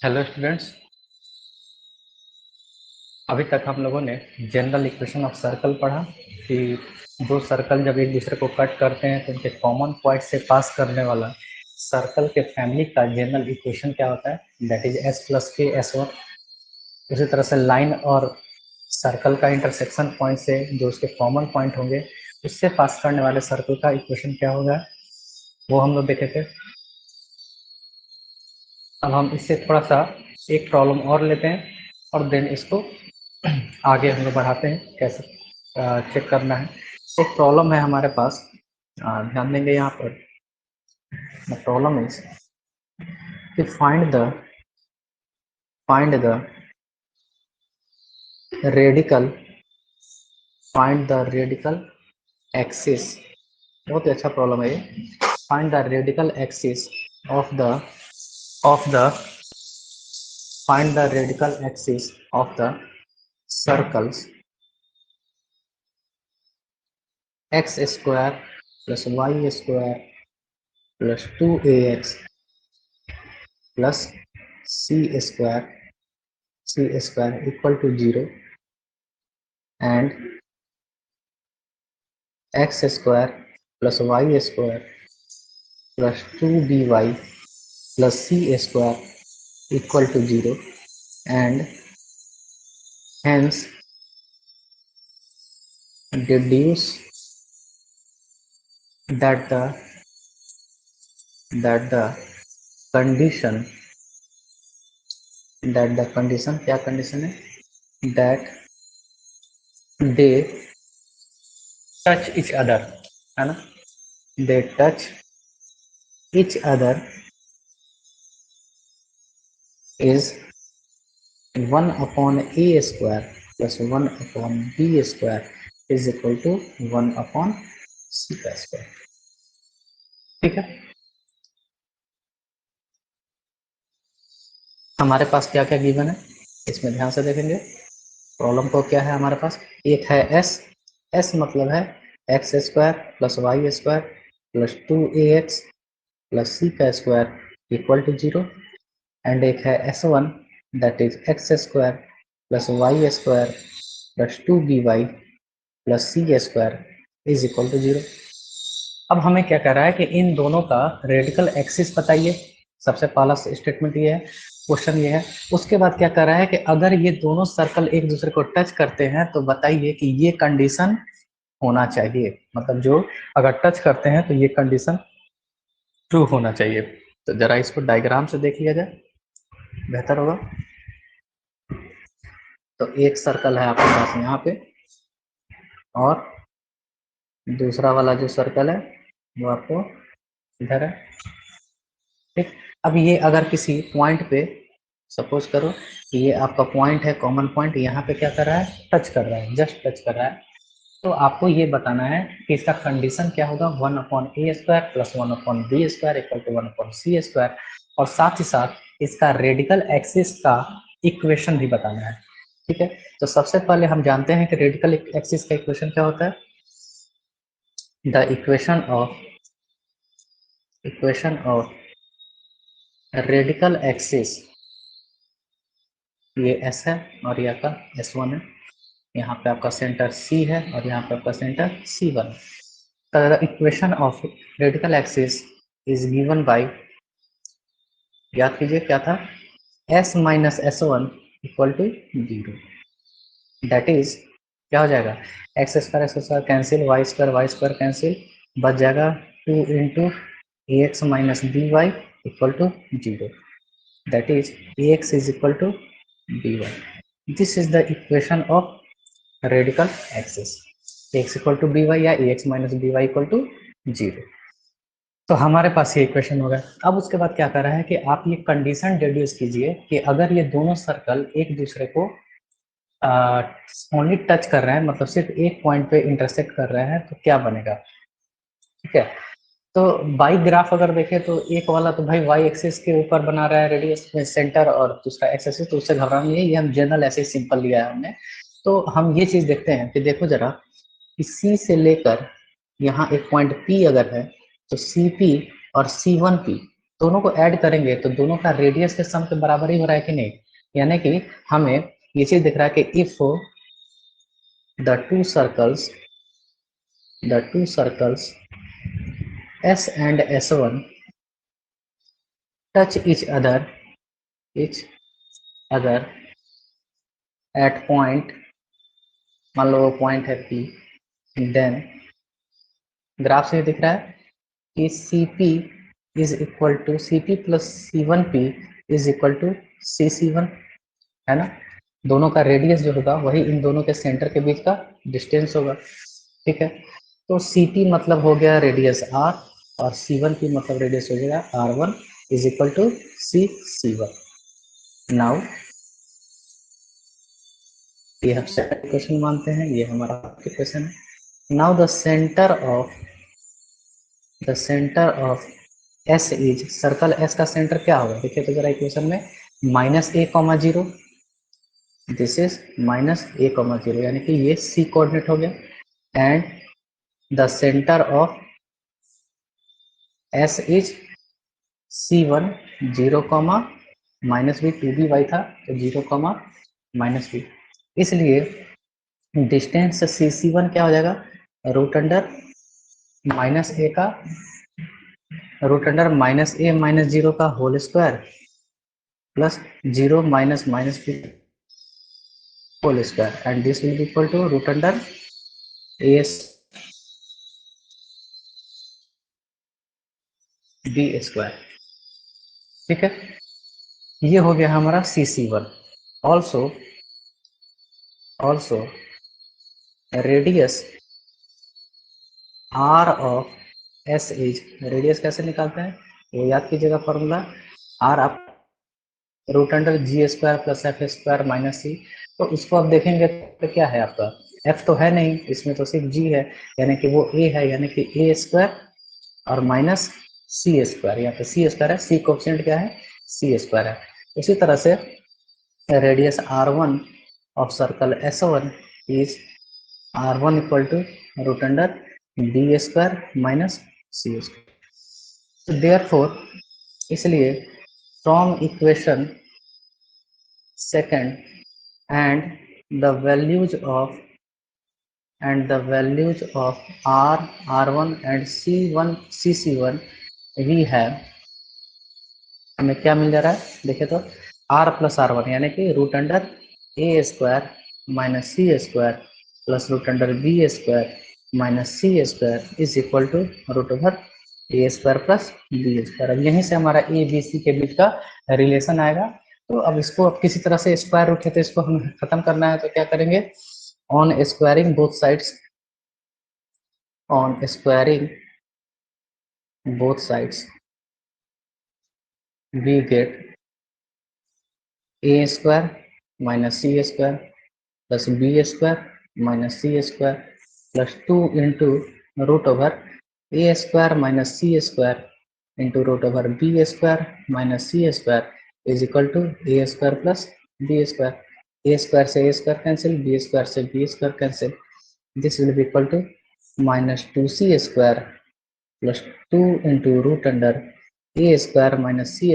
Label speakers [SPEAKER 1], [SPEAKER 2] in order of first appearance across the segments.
[SPEAKER 1] Hello students, अभी तक हम लोगों ने जनरल इक्वेशन ऑफ सर्कल पढ़ा कि दो सर्कल जब एक दूसरे को कट करते हैं तो उनके कॉमन पॉइंट से पास करने वाला सर्कल के फैमिली का जनरल इक्वेशन क्या होता है, दैट इज एस प्लस के एस वन। उसी तरह से लाइन और सर्कल का इंटरसेक्शन पॉइंट से जो उसके कॉमन पॉइंट होंगे उससे पास करने वाले सर्कल का इक्वेशन क्या होगा, वो हम लोग देखे थे। अब हम इससे थोड़ा सा एक प्रॉब्लम और लेते हैं और देन इसको आगे हम लोग बढ़ाते हैं कैसे चेक करना है। एक प्रॉब्लम है हमारे पास, ध्यान देंगे यहाँ पर। प्रॉब्लम इज कि फाइंड द रेडिकल एक्सिस। बहुत ही अच्छा प्रॉब्लम है ये। Find the radical axis of the find the radical axis of the circles x square plus y square plus 2ax plus c square equal to 0 and x square plus y square plus 2by plus c square equal to 0 and hence deduce that the condition क्या condition है, that they touch each other, है ना, they touch each other is 1 upon a square plus 1 upon b square is equal to 1 upon c का square. ठीक है, हमारे पास क्या क्या गिवन है इसमें ध्यान से देखेंगे। प्रॉब्लम को क्या है हमारे पास, एक है एस मतलब है X square plus Y square plus 2ax plus C का स्क्वायर इक्वल टू 0 एंड एक है S1 that is X square plus Y square plus 2by plus C square is equal to 0। अब हमें क्या कह रहा है कि इन दोनों का रेडिकल एक्सिस बताइए। सबसे पहला स्टेटमेंट ये है, क्वेश्चन ये है। उसके बाद क्या कह रहा है कि अगर ये दोनों सर्कल एक दूसरे को टच करते हैं तो बताइए कि ये कंडीशन होना चाहिए, मतलब जो अगर टच करते हैं तो ये कंडीशन ट्रू होना चाहिए। तो जरा इसको डायग्राम से देख लिया जाए, बेहतर होगा। तो एक सर्कल है आपके पास यहाँ पे और दूसरा वाला जो सर्कल है वो आपको इधर है। ठीक, अब ये अगर किसी पॉइंट पे सपोज करो कि ये आपका पॉइंट है, कॉमन पॉइंट, यहाँ पे क्या कर रहा है, टच कर रहा है, जस्ट टच कर रहा है। तो आपको ये बताना है कि इसका कंडीशन क्या होगा, 1 upon A square plus 1 upon B square equal to 1 upon C square, और साथ ही साथ इसका रेडिकल एक्सिस का इक्वेशन भी बताना है। ठीक है, तो सबसे पहले हम जानते हैं कि रेडिकल एक्सिस का इक्वेशन क्या होता है। The equation of radical axis, ये एस है और ये आपका S1 है, यहाँ पे आपका सेंटर C है और यहाँ पे आपका सेंटर C1 है। The equation of radical axis is given by, याद कीजिए क्या था, S minus S1 equal to 0। That is क्या हो जाएगा, X square cancel, Y square cancel, बच जाएगा 2 into ax minus B Y equal to 0। That is ax is equal to by। This is the equation of radical axis, x equal to by या ax minus B Y equal to 0। तो हमारे पास ये equation होगा। अब उसके बाद क्या कर रहा है कि आप ये कंडीशन डिड्यूस कीजिए कि अगर ये दोनों सर्कल एक दूसरे को ओनली टच कर रहे हैं, मतलब सिर्फ एक पॉइंट पे इंटरसेक्ट कर रहे हैं, तो क्या बनेगा। ठीक है, तो बाई ग्राफ अगर देखें तो एक वाला तो भाई वाई एक्सिस के ऊपर बना रहा है रेडियस में सेंटर, और दूसरा एक्स एक्सिस, तो उससे घबराना नहीं है, ये हम जनरल ऐसे ही सिंपल लिया है हमने। तो हम ये चीज देखते हैं कि देखो जरा, कि सी से लेकर यहाँ एक पॉइंट पी अगर है तो सी पी और सी वन पी, दोनों को ऐड करेंगे तो दोनों का रेडियस के सम के बराबर ही हो रहा है कि नहीं, यानी कि हमें ये चीज दिख रहा है कि if the two circles S and S1 touch each other at point, मान लो पॉइंट है P, देन ग्राफ से दिख रहा है कि CP is equal to CP plus C1P is equal to CC1, है ना। दोनों का रेडियस जो होगा वही इन दोनों के सेंटर के बीच का डिस्टेंस होगा, ठीक है। तो CP मतलब हो गया रेडियस R और C1P मतलब रेडियस हो जाएगा R1 is equal to CC1। Now ये हम सेकंड क्वेश्चन मानते हैं, ये हमारा क्वेश्चन है। Now the centre of S is, circle S का सेंटर क्या होगा, देखिए तो जरा इक्वेशन में -a,0, दिस इज -a,0, यानी कि ये C कोऑर्डिनेट हो गया, and the centre of S is C1 0, -b, 2by था तो 0, -b, इसलिए डिस्टेंस CC1 क्या हो जाएगा, रूट अंडर -a का -a-0 का whole square plus 0 -b whole square, and this will be equal to root under a b square, ठीक है। ये हो गया हमारा CC1। Also radius R of S is, radius कैसे निकालते हैं वो याद कीजिएगा, फॉर्मूला R आप root under G² plus F² minus C, तो उसको आप देखेंगे तो क्या है आपका, F तो है नहीं इसमें, तो सिर्फ G है, यानी कि वो A है, यानी कि A² और माइनस C², यहाँ पे C² है, C कोएफिशिएंट क्या है, C² है। उसी तरह से radius R1 of circle S1 is R1 equal to root under B² minus C²। तो देयरफॉर, इसलिए from equation second and the values of R, R1 and C1 CC1 we have, हमें क्या मिल जा रहा है, देखिए तो R प्लस R1 यानी कि root under A² minus C² plus root under B² minus C² is equal to root over A² plus B²। अब यहीं से हमारा ABC के बीच का रिलेशन आएगा। तो अब इसको अब किसी तरह से स्क्वायर रूट है तो इसको हम खत्म करना है, तो क्या करेंगे, on squaring both sides we get A² minus C² plus B² minus C² plus 2 into root over A² minus C² into root over B² minus C² is equal to A² plus B²। A² से A² cancel, B² से B² cancel, this will be equal to minus 2C² plus 2 into root under A² minus C²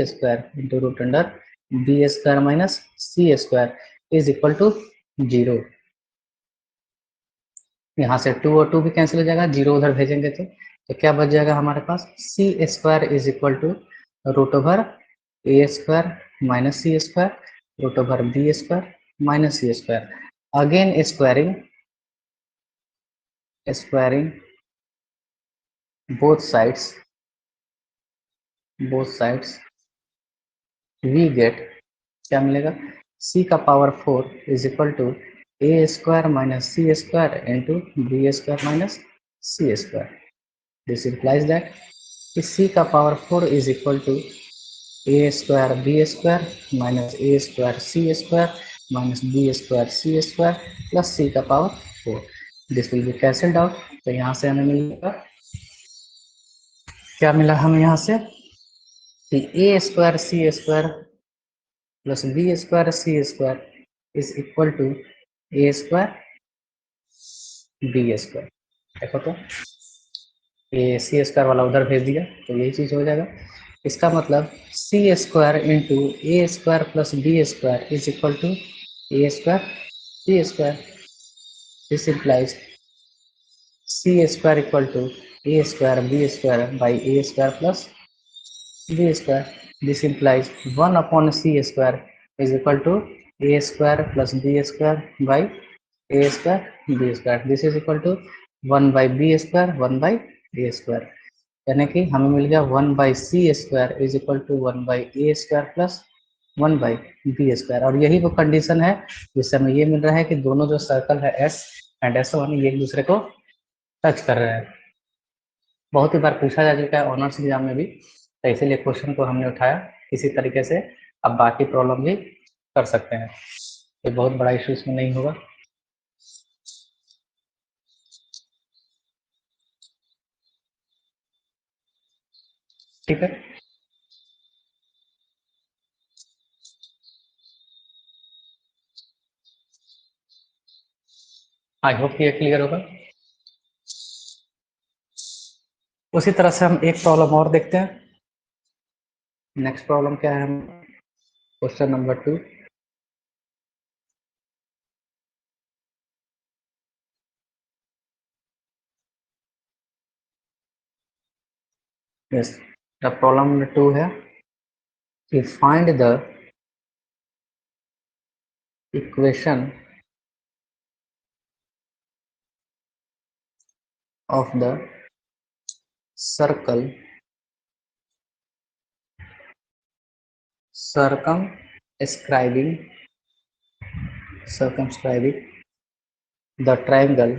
[SPEAKER 1] into root under B² minus C² is equal to 0। यहाँ से 2 और 2 भी cancel हो जाएगा, 0 उधर भेजेंगे तो क्या बच जाएगा हमारे पास, C² is equal to root over A² minus C² root over B² minus C²। Again squaring both sides we get, क्या मिलेगा, C का power 4 is equal to A² minus C² into B² minus C²। This implies that C का power 4 is equal to A² B² minus A² C² minus B² C² plus C का power 4। This will be cancelled out, तो यहाँ से हमें मिलेगा, क्या मिला हमें यहाँ से, A² C² plus B² C² is equal to A² B²। देखो तो ये C² वाला उधर भेज दिया तो यही चीज हो जाएगा। इसका मतलब c square into a square plus B square is equal to a square c square. This implies c square equal to a square b square by A square plus B square. This implies 1 upon c square is equal to a square plus b square by a square b square. This is equal to 1 by b square 1 by a square. यानी कि हमें मिल गया 1 by C square is equal to 1 by A square plus 1 by B square. और यही वो condition है जिससे हमें ये मिल रहा है कि दोनों जो सर्कल है एस एंड एस वन ये एक दूसरे को टच कर रहे हैं. बहुत ही बार पूछा जा चुका है ऑनर्स एग्जाम में भी, तो इसीलिए क्वेश्चन को हमने उठाया. इसी तरीके से अब बाकी प्रॉब्लम भी कर सकते हैं, ये बहुत बड़ा इशू इसमें नहीं होगा. ठीक है, आई होप कि ये क्लियर होगा. उसी तरह से हम एक प्रॉब्लम और देखते हैं. नेक्स्ट प्रॉब्लम क्या है, हम question number 2. Yes, the problem number 2 है कि find the equation of the circle circumscribing the triangle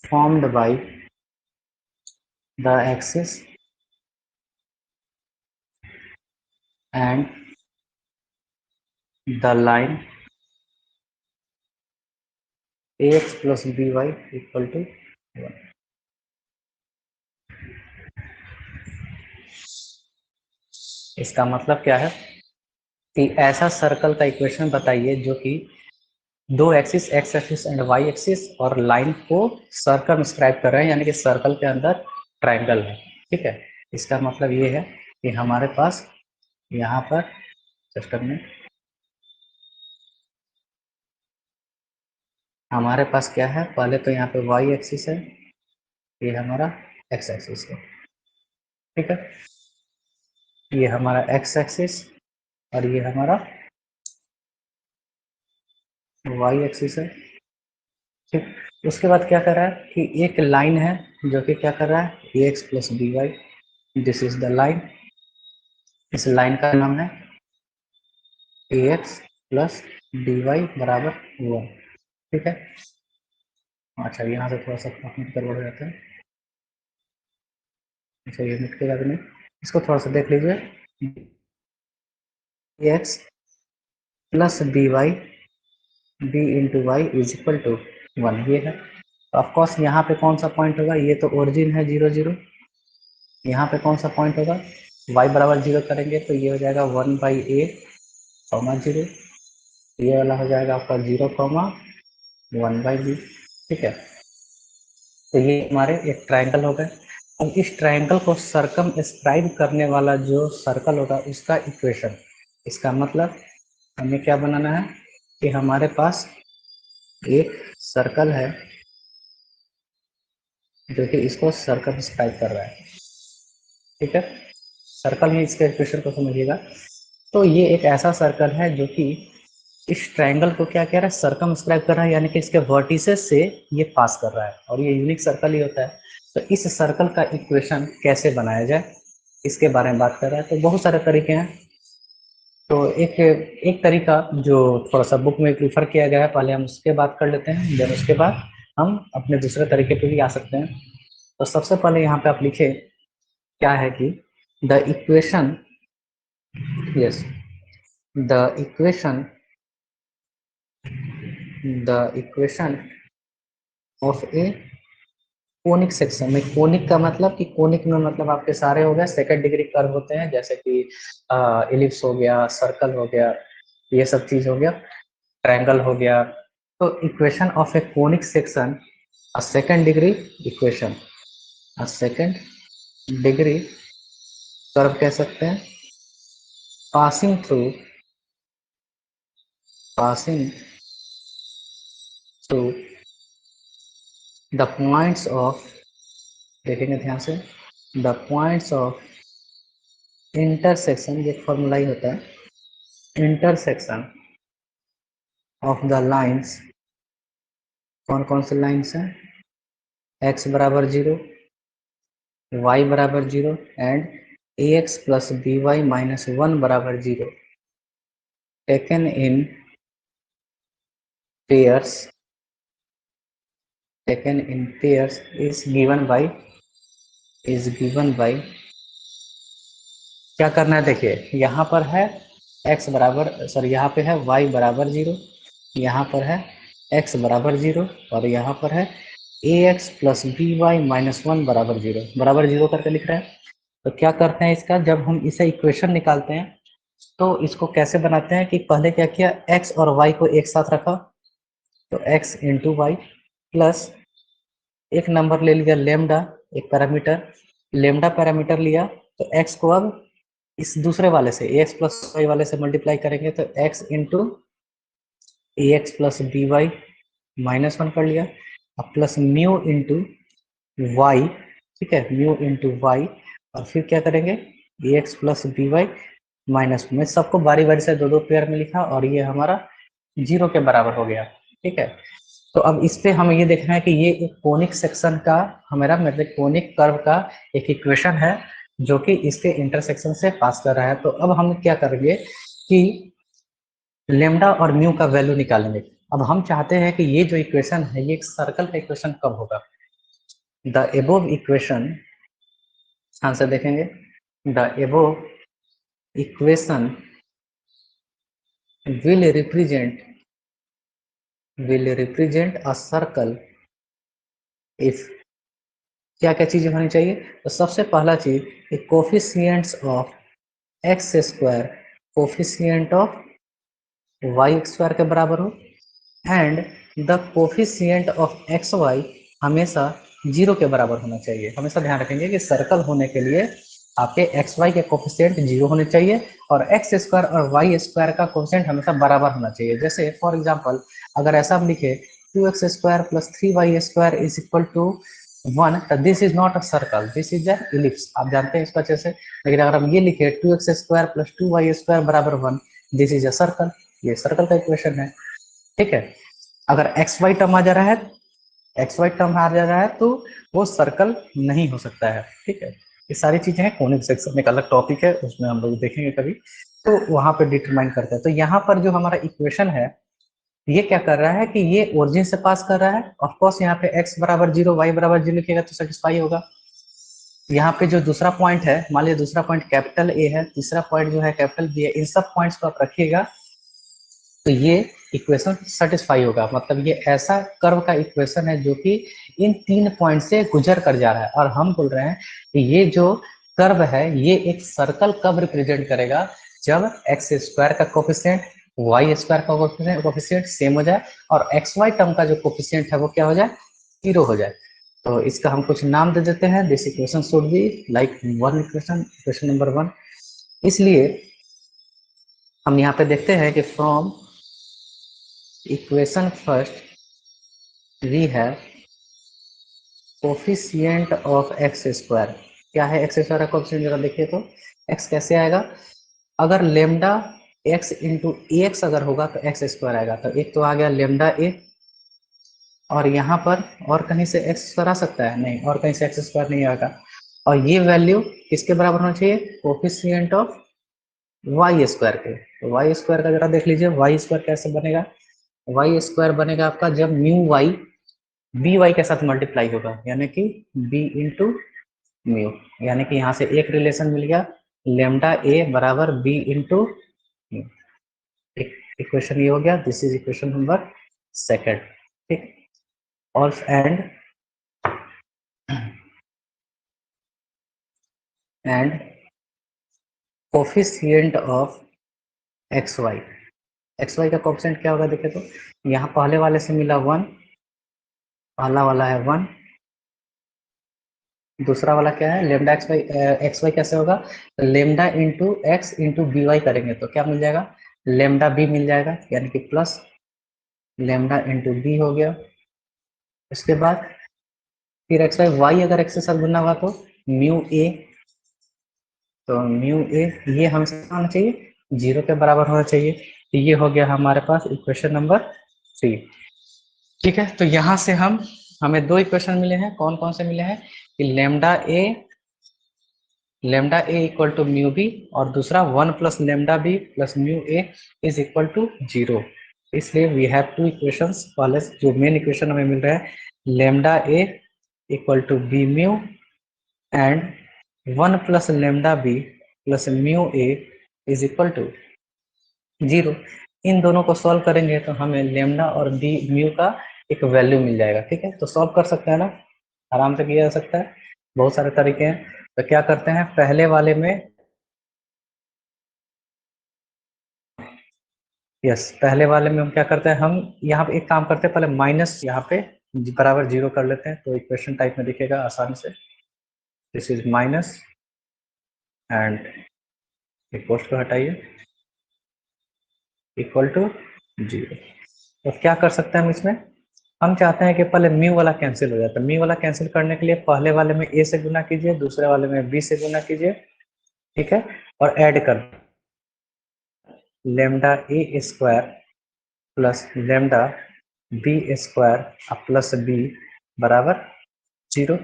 [SPEAKER 1] formed by the axis and the line ax plus by equal to 1. इसका मतलब क्या है कि ऐसा सर्कल का इक्वेशन बताइए जो कि दो axis X axis and Y axis और लाइन को सर्कमस्क्राइब कर रहे हैं, यानी कि सर्कल के अंदर ट्रायंगल है. ठीक है, इसका मतलब ये है कि हमारे पास यहाँ पर सिस्टम में हमारे पास क्या है, पहले तो यहाँ पे वाई एक्सिस है, ये हमारा एक्स एक्सिस है. ठीक है, ये हमारा एक्स एक्सिस और ये हमारा वाई एक्सिस है. ठीक, उसके बाद क्या कर रहा है कि एक लाइन है जो कि क्या कर रहा है a x plus B y. This is the line. इस लाइन का नाम है a x plus d y बराबर 1. ठीक है, अच्छा यहाँ से थोड़ा सा मिट कर बढ़ जाता है. अच्छा ये मिटकेगा भी नहीं, इसको थोड़ा सा देख लीजिए. A x plus B y b into y is equal to 1 ये है. ऑफकोर्स यहाँ पे कौन सा पॉइंट होगा, ये तो ओरिजिन है 0 0. यहाँ पे कौन सा पॉइंट होगा, y बराबर 0 करेंगे तो ये हो जाएगा 1 बाई ए कॉमा 0. ये वाला हो जाएगा आपका 0 कॉमा 1 बाई बी. ठीक है, तो ये हमारे एक ट्रायंगल हो गए. अब इस ट्रायंगल को सर्कम स्क्राइब करने वाला जो सर्कल होगा उसका इक्वेशन, इसका मतलब हमें क्या बनाना है कि हमारे पास एक सर्कल है जो कि इसको सर्कम स्क्राइब कर रहा है. ठीक है, सर्कल में इसके इक्वेशन को समझिएगा. तो ये एक ऐसा सर्कल है जो कि इस ट्रायंगल को क्या कह रहा है, सर्कमस्क्राइब कर रहा है, यानी कि इसके वर्टिसेस से ये पास कर रहा है और ये यूनिक सर्कल ही होता है. तो इस सर्कल का इक्वेशन कैसे बनाया जाए इसके बारे में बात कर रहा है. तो बहुत सारे तरीके हैं. तो एक तरीका जो थोड़ा सा बुक में प्रीफर किया गया है, पहले हम उसके बात कर लेते हैं, देन उसके बाद हम अपने दूसरे तरीके पे भी आ सकते हैं. तो सबसे पहले यहाँ पे आप लिखे क्या है कि the equation, yes, the equation of A conic section में. कोनिक का मतलब कि कोनिक में मतलब आपके सारे हो गए सेकंड डिग्री कर्व होते हैं, जैसे कि एलिप्स हो गया, सर्कल हो गया, ये सब चीज हो गया, ट्रायंगल हो गया. तो equation of A conic section a second degree equation, a second degree curve कह सकते हैं, passing through the points of, देखेंगे ध्यान से, the points of intersection, ये फॉर्मूला ही होता है, intersection of the lines, कौन कौन से लाइन्स हैं, x बराबर 0, y बराबर 0 and ax plus by minus 1 बराबर 0 taken in pairs is given by क्या करना है, देखिए यहाँ पर है x बराबर, सॉरी यहाँ पे है y बराबर 0, यहाँ पर है x बराबर 0 और यहाँ पर है ax प्लस by माइनस 1 बराबर 0 करके लिख रहे हैं। तो क्या करते हैं इसका, जब हम इसे इक्वेशन निकालते हैं तो इसको कैसे बनाते हैं कि पहले क्या किया, x और y को एक साथ रखा, तो x इंटू वाई प्लस एक नंबर ले लिया लेमडा, एक पैरामीटर लिया, तो x को अब इस दूसरे वाले से ax प्लस वाई वाले से मल्टीप्लाई करेंगे, तो x into ax plus B Y minus 1 कर लिया, अब प्लस म्यू इंटू वाई, ठीक है, म्यू इंटू वाई, और फिर क्या करेंगे ax plus B Y minus में, सबको बारी बारी से दो दो पेयर में लिखा और ये हमारा 0 के बराबर हो गया, ठीक है। तो अब इस पे हमें ये देखना है कि ये एक कोनिक सेक्शन का, हमारा मतलब कोनिक कर्व का एक इक्वेशन है जो कि इसके इंटरसेक्शन से पास कर रहा है। तो अब हम क्या करेंगे कि लेमडा और म्यू का वैल्यू निकालेंगे। अब हम चाहते हैं कि ये जो इक्वेशन है ये एक सर्कल का इक्वेशन कब होगा। द एबोव इक्वेशन, आंसर देखेंगे, the above equation will represent a circle if, क्या क्या चीजें होनी चाहिए, तो सबसे पहला चीज coefficients of X square coefficient of Y square के बराबर हो and the coefficient of X Y हमेशा 0 के बराबर होना चाहिए। हमेशा ध्यान रखेंगे कि सर्कल होने के लिए आपके एक्स वाई के कोफिशिएंट 0 होने चाहिए और एक्स स्क्वायर और वाई स्क्वायर का कोफिशिएंट हमेशा बराबर होना चाहिए। जैसे फॉर एग्जांपल अगर ऐसा हम लिखे 2x square plus 3y square is equal to 1, तो this is not a circle, this is a ellipse. आप जानते हैं इसको अच्छे से। लेकिन अगर हम ये लिखे 2x square plus 2y square बराबर 1, दिस इज अ सर्कल, ये सर्कल का इक्वेशन है, ठीक है। अगर एक्स वाई टर्म आ जा रहा है, तो वो सर्कल नहीं हो सकता है, ठीक है। ये सारी चीजें हैं, कोनिक सेक्शन एक अलग टॉपिक है, उसमें हम लोग देखेंगे कभी, तो वहां पे डिटरमाइन करते हैं। तो यहाँ पर जो हमारा इक्वेशन है ये क्या कर रहा है कि ये ओरिजिन से पास कर रहा है। ऑफ कोर्स यहाँ पे x बराबर 0 y बराबर 0 लिखेगा तो सेटिस्फाई होगा। यहाँ पे जो दूसरा पॉइंट है, मान लीजिए दूसरा पॉइंट कैपिटल ए है, तीसरा पॉइंट जो है कैपिटल बी है, इन सब पॉइंट्स को आप रखिएगा तो ये इक्वेशन सेटिस्फाई होगा। मतलब ये ऐसा कर्व का इक्वेशन है जो कि इन 3 पॉइंट से गुजर कर जा रहा है। और हम बोल रहे हैं कि ये जो कर्व है ये एक सर्कल कब रिप्रेजेंट करेगा, जब एक्स स्क्वायर का कोफिशिएंट वाई स्क्वायर का कोफिशिएंट सेम हो जाए और एक्स वाई टर्म का जो कोफिशिएंट है वो क्या हो जाए, 0 हो जाए। तो इसका हम कुछ नाम दे देते हैं। This equation should be like one equation, equation number 1। इसलिए हम यहाँ पे देखते हैं कि from equation first we have coefficient of X square. क्या है एक्स स्क्वायर का कोफिशिएंट, जरा देखिए तो एक्स कैसे आएगा। अगर लेमडा एक्स इंटू एक्स अगर होगा तो एक्स स्क्वायर आएगा। तो एक तो आ गया लेमडा ए, और यहाँ पर और कहीं से एक्स स्क्वायर आ सकता है नहीं, और कहीं से एक्स स्क्वायर नहीं आएगा। और ये वैल्यू किसके बराबर होना चाहिए, कोफिशिएंट ऑफ वाई स्क्वायर के। तो वाई स्क्वायर का जरा देख लीजिए, वाई स्क्वायर कैसे बनेगा। वाई स्क्वायर बनेगा आपका जब म्यू वाई बी वाई के साथ मल्टीप्लाई होगा, यानी कि बी इंटू म्यू, यानी कि यहाँ से एक रिलेशन मिल गया, लेमडा ए बराबर बी इंटू म्यू। इक्वेशन ये हो गया, दिस इज इक्वेशन नंबर 2, ठीक। और and coefficient of X Y का कोफिशिएंट क्या होगा, देखे तो यहाँ पहले वाले से मिला 1 पहला वाला है 1, दूसरा वाला क्या है लेमडा एक्स वाई कैसे होगा, lambda into X into B Y करेंगे तो क्या मिल जाएगा, लेमडा बी मिल जाएगा, यानी कि प्लस लेमडा इंटू बी हो गया। इसके बाद फिर एक्स वाई अगर एक्स के साथ गुना हुआ तो म्यू ए, तो म्यू ए ये हमेशा होना चाहिए 0 के बराबर होना चाहिए। तो ये हो गया हमारे पास इक्वेशन नंबर 3। ठीक है, तो यहाँ से हमें दो इक्वेशन मिले हैं, कौन कौन से मिले हैं कि lambda A equal to mu B, और दूसरा 1 plus lambda B plus mu A is equal to 0। इसलिए वी हैव टू इक्वेशंस। पहले जो मेन इक्वेशन हमें मिल रहा है lambda A equal to B mu and 1 plus lambda B plus mu A is equal to 0। इन दोनों को सॉल्व करेंगे तो हमें लेमडा और बी म्यू का एक वैल्यू मिल जाएगा। ठीक है, तो सॉल्व कर सकते हैं ना, आराम से किया जा सकता है, बहुत सारे तरीके हैं। तो क्या करते हैं पहले वाले में, यस पहले वाले में हम क्या करते हैं, हम यहाँ पे एक काम करते हैं, पहले माइनस यहाँ पे बराबर 0 कर लेते हैं तो इक्वेशन टाइप में दिखेगा आसानी से। दिस इज माइनस एंड एक पोस्ट को हटाइए इक्वल टू 0। तो क्या कर सकते हैं हम इसमें, हम चाहते हैं कि पहले म्यू वाला कैंसिल हो जाए, तो म्यू वाला कैंसिल करने के लिए पहले वाले में ए से गुना कीजिए, दूसरे वाले में बी से गुना कीजिए। ठीक है, और ऐड कर lambda a square plus lambda b square plus b बराबर 0,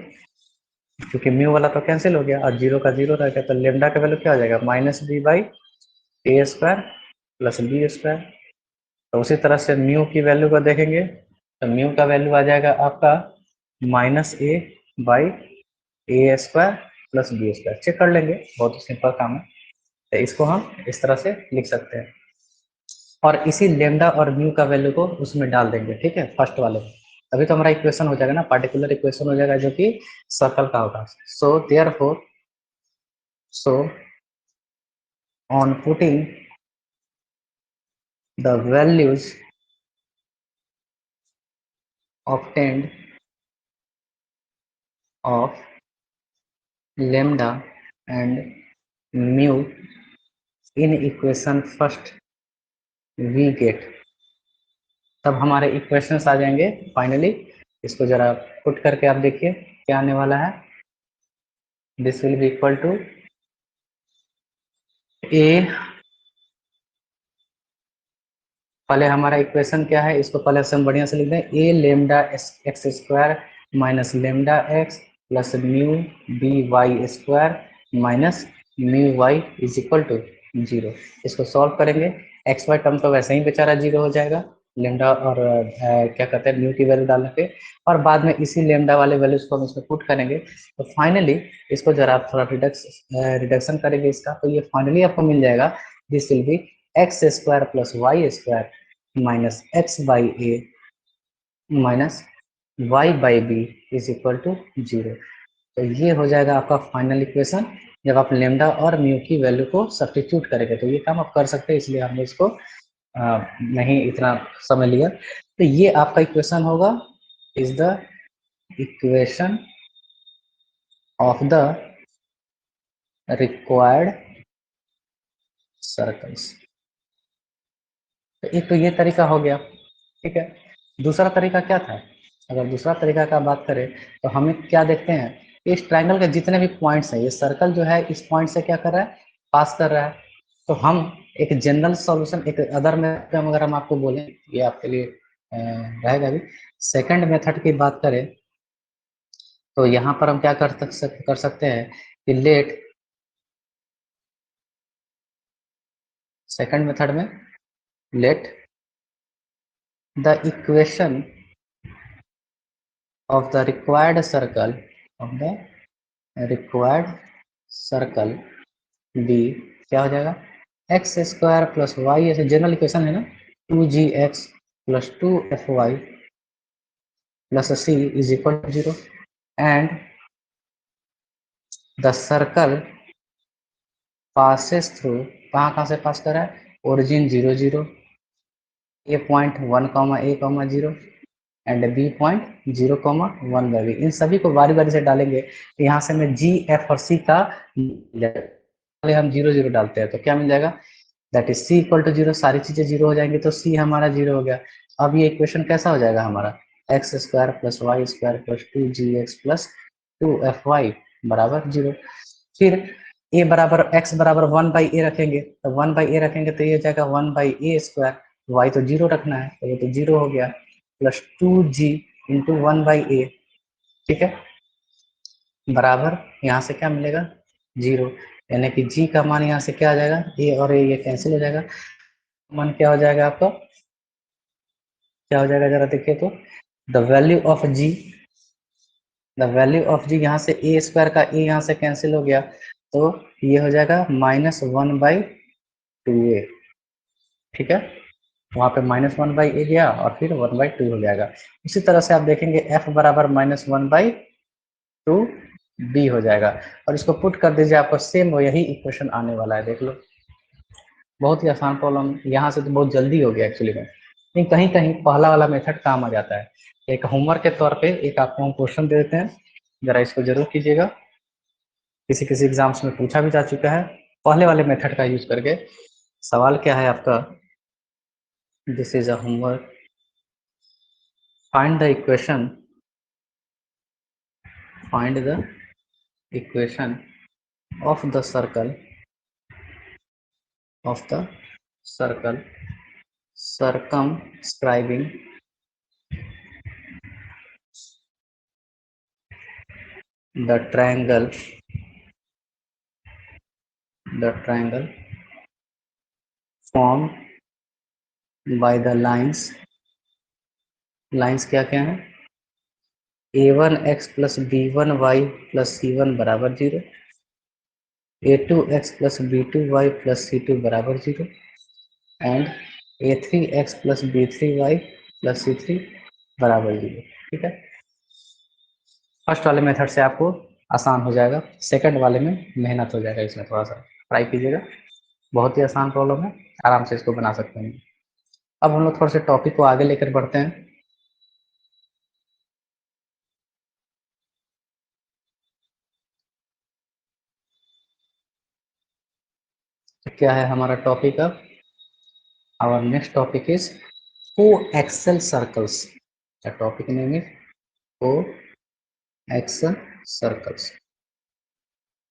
[SPEAKER 1] क्योंकि म्यू वाला तो कैंसिल हो गया और 0 का 0 रह गया, तो लेमडा का वैल्यू क्या हो जाएगा minus B by A square plus B square. तो उसी तरह से म्यू की वैल्यू को देखेंगे तो म्यू का वैल्यू आ जाएगा आपका minus A by A square plus B square. Check कर लेंगे, बहुत सिंपल काम है। तो इसको हम इस तरह से लिख सकते हैं और इसी लेमडा और म्यू का वैल्यू को उसमें डाल देंगे। ठीक है, फर्स्ट वाले में, तभी तो हमारा इक्वेशन हो जाएगा ना, पार्टिकुलर इक्वेशन हो जाएगा जो कि सर्कल का होगा। So therefore, so on putting the values obtained of lambda and mu in equation first we get, तब हमारे इक्वेशंस आ जाएंगे फाइनली। इसको जरा पुट करके आप देखिए क्या आने वाला है। This will be equal to a, पहले हमारा इक्वेशन क्या है, इसको पहले से हम बढ़िया से लिख दें, a lambda x square minus lambda x plus mu b y square minus mu y is equal to 0। इसको सॉल्व करेंगे, एक्स वाई टर्म तो वैसे ही बेचारा 0 हो जाएगा, लेमडा और क्या कहते हैं म्यू की वैल्यू डालने पे, और बाद में इसी लेमडा वाले वैल्यूज को हम इसमें पुट करेंगे। तो फाइनली इसको जरा आप थोड़ा रिडक्शन करेंगे इसका, तो ये फाइनली आपको मिल जाएगा this will be X square plus Y square minus X by A minus Y by B is equal to 0। तो ये हो जाएगा आपका फाइनल इक्वेशन जब आप लेमडा और म्यू की वैल्यू को सब्स्टिट्यूट करेंगे। तो ये काम आप कर सकते हैं, इसलिए हमने इसको नहीं इतना समय लिया। तो ये आपका इक्वेशन होगा, is the equation of the required circles. तो एक तो ये तरीका हो गया। ठीक है, दूसरा तरीका क्या था, अगर दूसरा तरीका का बात करें तो हमें क्या देखते हैं, इस ट्रायंगल के जितने भी पॉइंट्स हैं, ये सर्कल जो है इस पॉइंट से क्या कर रहा है, पास कर रहा है। तो हम एक जनरल सॉल्यूशन, एक अदर मेथड अगर हम आपको बोलें, ये आपके लिए रहेगा भी। सेकंड मेथड की बात करें तो यहाँ पर हम क्या कर सकते हैं कि लेट, सेकंड मेथड में let the equation of the required circle, of the required circle b क्या हो जाएगा, एक्स स्क्वायर प्लस वाई, ऐसे जनरल इक्वेशन है ना, 2gx plus 2fy plus c is equal to 0 and the circle passes through, कहाँ से pass कर रहा है, origin 0 0, A point 1 0, and B point 0,1/b। इन सभी को बारी बारी से डालेंगे तो यहाँ से हमें जी, एफ और सी का पहले हम 0 0 डालते हैं तो क्या मिल जाएगा, that is C equal to 0। सारी चीजें 0 हो जाएंगी तो सी हमारा 0 हो गया। अब ये इक्वेशन कैसा हो जाएगा हमारा, X square plus Y square plus 2gx plus 2fy बराबर 0। फिर ए बराबर एक्स बराबर 1/a रखेंगे तो 1/a रखेंगे तो ये हो जाएगा 1/a स्क्वायर, वाई तो 0 रखना है तो ये तो 0 हो गया, प्लस 2g इंटू 1/a। ठीक है, बराबर यहाँ से क्या मिलेगा 0, यानी कि g का मान यहाँ से क्या आ जाएगा, a और a ये कैंसिल हो जाएगा, मान क्या हो जाएगा आपका, क्या हो जाएगा जरा देखिए तो, the value of g, the value of g, यहाँ से ए स्क्वायर का ए यहाँ से कैंसिल हो गया तो ये हो जाएगा -1/2a। ठीक है, वहाँ पे -1/a गया और फिर 1/2 हो जाएगा। इसी तरह से आप देखेंगे f बराबर -1/2b हो जाएगा और इसको पुट कर दीजिए, आपको सेम यही इक्वेशन आने वाला है। देख लो, बहुत ही आसान प्रॉब्लम, यहाँ से तो बहुत जल्दी हो गया एक्चुअली में, लेकिन कहीं कहीं पहला वाला मेथड काम आ जाता है। एक होमवर्क के तौर पे एक आपको हम क्वेश्चन दे देते हैं, जरा इसको जरूर कीजिएगा, किसी किसी एग्जाम्स में पूछा भी जा चुका है पहले वाले मेथड का यूज करके। सवाल क्या है आपका, this is a homework, find the equation, find the equation of the circle, of the circle circumscribing the triangle, the triangle formed by the lines, lines क्या क्या है, a1x plus b1y plus c1 बराबर 0, a2x plus b2y plus c2 बराबर 0 and a3x plus b3y plus c3 बराबर 0। ठीक है, first वाले method से आपको आसान हो जाएगा, सेकंड वाले में मेहनत हो जाएगा, इसमें थोड़ा सा ट्राई कीजिएगा। बहुत ही आसान प्रॉब्लम है, आराम से इसको बना सकते हैं। अब हम लोग थोड़ा से टॉपिक को आगे लेकर बढ़ते हैं। तो क्या है हमारा टॉपिक अब, our next topic is coaxial circles. The topic name is coaxial circles.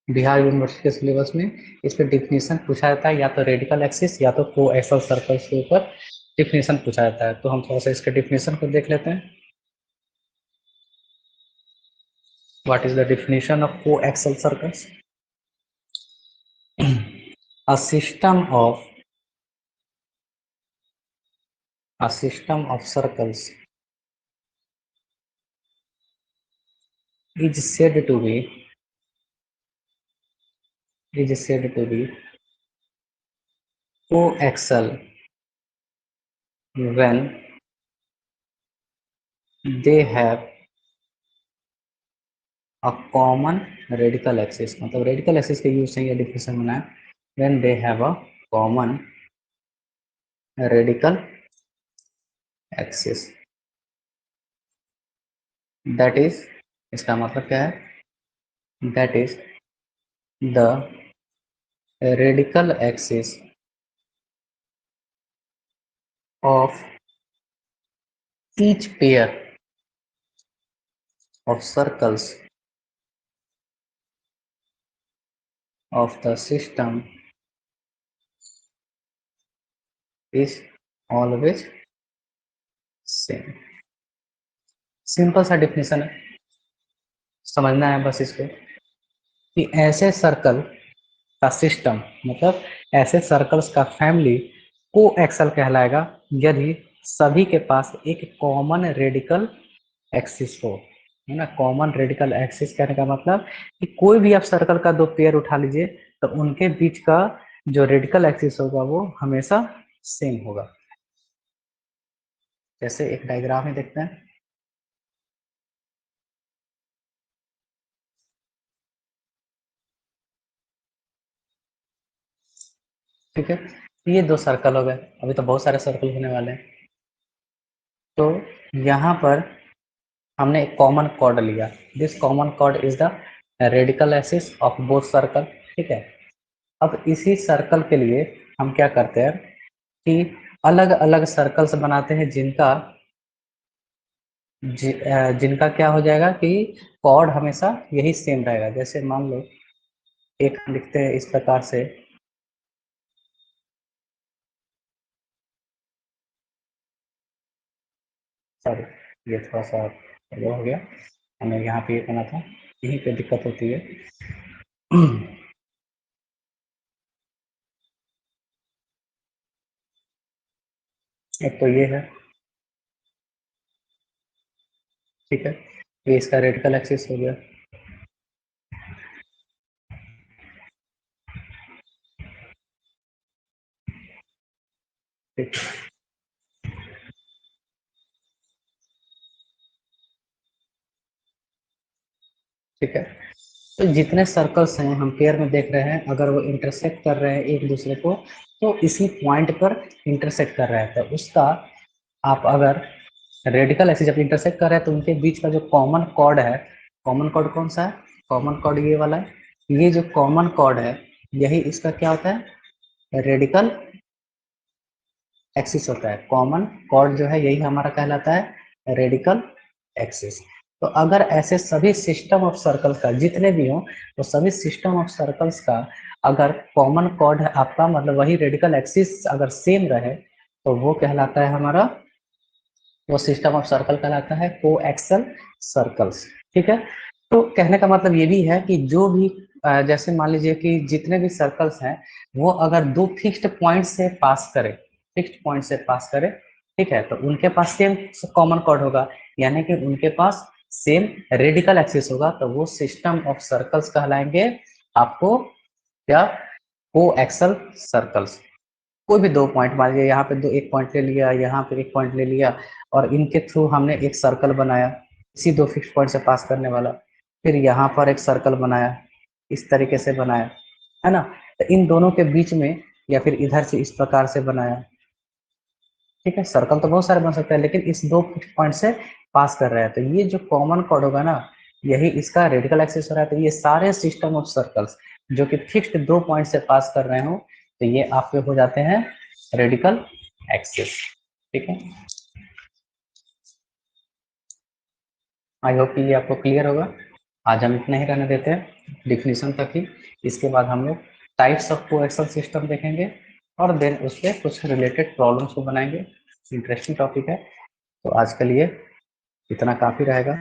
[SPEAKER 1] Bihar university के सिलेबस में इस पर डिफिनेशन पूछा जाता है, या तो रेडिकल एक्सिस या तो कोएक्सियल सर्कल्स के ऊपर डिफिनेशन पूछा जाता है। तो हम थोड़ा सा इसके डिफिनेशन को देख लेते हैं। What is the definition of coaxial circles? a system of a system of circles is said to be coaxial when they have a common radical axis। मतलब रेडिकल एक्सिस के यूज से ये डिफिनेशन बना है, when they have a common radical axis, that is, इसका मतलब क्या है, that is the radical axis of each pair of circles of the system is always same। Simple सा डिफिनेशन है, समझना है बस इसको, कि ऐसे सर्कल का सिस्टम, मतलब ऐसे सर्कल्स का फैमिली कोएक्सियल कहलाएगा यदि सभी के पास एक कॉमन रेडिकल एक्सिस हो, है ना। कॉमन रेडिकल एक्सिस कहने का मतलब कि कोई भी आप सर्कल का दो पेयर उठा लीजिए तो उनके बीच का जो रेडिकल एक्सिस होगा वो हमेशा सेम होगा। जैसे एक डायग्राम में देखते हैं, ठीक है, ये दो सर्कल हो गए, अभी तो बहुत सारे सर्कल होने वाले हैं। तो यहाँ पर हमने एक कॉमन कॉर्ड लिया, this common chord is the radical axis of both circle, ठीक है। अब इसी सर्कल के लिए हम क्या करते हैं कि अलग अलग सर्कल्स बनाते हैं जिनका क्या हो जाएगा कि कॉर्ड हमेशा यही सेम रहेगा। जैसे मान लो एक लिखते हैं इस प्रकार से, सॉरी ये थोड़ा सा वो हो गया, हमें यहाँ पे ये करना था, यहीं पे दिक्कत होती है। एक तो ये है, ठीक है, ये इसका रेडिकल एक्सिस हो गया। ठीक ठीक है, तो जितने सर्कल्स हैं हम पेयर में देख रहे हैं, अगर वो इंटरसेक्ट कर रहे हैं एक दूसरे को, तो इसी पॉइंट पर इंटरसेक्ट कर रहा है, तो उसका आप अगर रेडिकल एक्सिस जब इंटरसेक्ट कर रहे हैं तो उनके बीच का जो कॉमन कॉर्ड है, कॉमन कॉर्ड कौन सा है, कॉमन कॉर्ड ये वाला है, ये जो कॉमन कॉर्ड है यही इसका क्या होता है, रेडिकल एक्सिस होता है। कॉमन कॉर्ड जो है यही हमारा कहलाता है रेडिकल एक्सिस। तो अगर ऐसे सभी सिस्टम ऑफ सर्कल का जितने भी हो, तो सभी सिस्टम ऑफ सर्कल्स का अगर कॉमन कॉर्ड है आपका, मतलब वही रेडिकल एक्सिस अगर सेम रहे, तो वो कहलाता है हमारा, वो सिस्टम ऑफ सर्कल कहलाता है कोएक्सल सर्कल्स, ठीक है। तो कहने का मतलब ये भी है कि जो भी जैसे मान लीजिए कि जितने भी सर्कल्स हैं वो अगर दो फिक्स्ड पॉइंट से पास करे, फिक्स्ड पॉइंट से पास करे, ठीक है, तो उनके पास सेम कॉमन कॉर्ड होगा, यानी कि उनके पास सेम रेडिकल एक्सिस होगा, तो वो सिस्टम ऑफ सर्कल्स कहलाएंगे आपको क्या, कोएक्सल सर्कल्स। कोई भी दो पॉइंट मान लीजिए, यहाँ पे दो एक पॉइंट ले लिया, यहाँ पे एक पॉइंट ले लिया, और इनके थ्रू हमने एक सर्कल बनाया इसी दो फिक्स पॉइंट से पास करने वाला, फिर यहाँ पर एक सर्कल बनाया, इस तरीके से बनाया, है ना। तो इन दोनों के बीच में या फिर इधर से इस प्रकार से बनाया, ठीक है। सर्कल तो बहुत सारे बन सकते हैं, लेकिन इस दो फिक्स पॉइंट से पास कर रहे हैं, तो ये जो कॉमन कॉर्ड होगा ना, यही इसका रेडिकल एक्सिस हो रहा है। तो ये सारे सिस्टम ऑफ सर्कल्स जो कि फिक्स्ड दो पॉइंट से पास कर रहे हो, तो ये आपके हो जाते हैं रेडिकल एक्सिस, ठीक है। आई होप कि ये आपको क्लियर होगा। आज हम इतना ही रहने देते हैं, डिफिनीशन तक ही। इसके बाद हम लोग टाइप्स ऑफ कोएक्सल सिस्टम देखेंगे और देन उस पर कुछ रिलेटेड प्रॉब्लम्स को बनाएंगे। इंटरेस्टिंग टॉपिक है, तो आज के लिए इतना काफ़ी रहेगा।